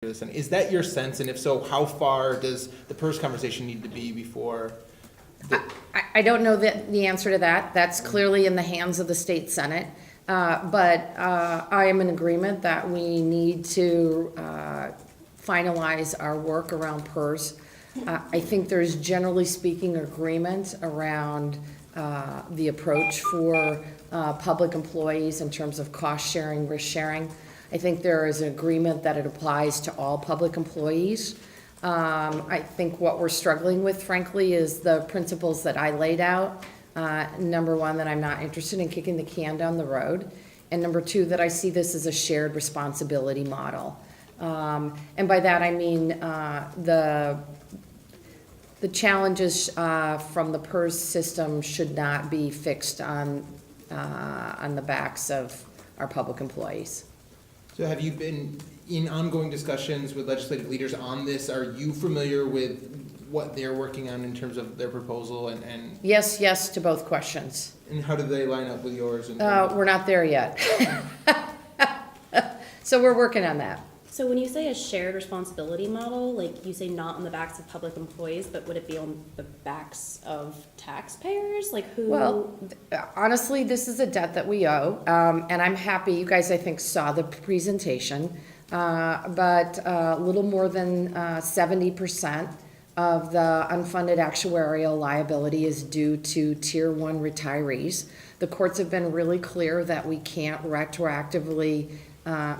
And is that your sense? And if so, how far does the PERS conversation need to be before? I don't know the answer to that. That's clearly in the hands of the state Senate. But I am in agreement that we need to finalize our work around PERS. I think there's generally speaking agreement around the approach for public employees in terms of cost sharing, risk sharing. I think there is an agreement that it applies to all public employees. I think what we're struggling with, frankly, is the principles that I laid out. Number one, that I'm not interested in kicking the can down the road. And number two, that I see this as a shared responsibility model. And by that I mean the challenges from the PERS system should not be fixed on the backs of our public employees. So have you been in ongoing discussions with legislative leaders on this? Are you familiar with what they're working on in terms of their proposal and Yes to both questions. And how do they line up with yours? We're not there yet. So we're working on that. So when you say a shared responsibility model, like you say not on the backs of public employees, but would it be on the backs of taxpayers? Like who? Well, honestly, this is a debt that we owe, and I'm happy, you guys I think saw the presentation, but a little more than 70% of the unfunded actuarial liability is due to Tier 1 retirees. The courts have been really clear that we can't retroactively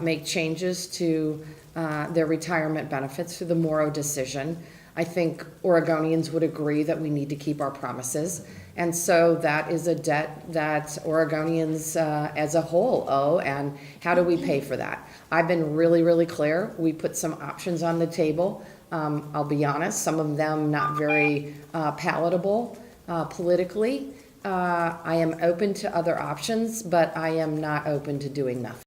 make changes to their retirement benefits through the Morrow decision. I think Oregonians would agree that we need to keep our promises. And so that is a debt that Oregonians as a whole owe, and how do we pay for that? I've been really clear. We put some options on the table. I'll be honest, some of them not very palatable politically. I am open to other options, but I am not open to doing nothing.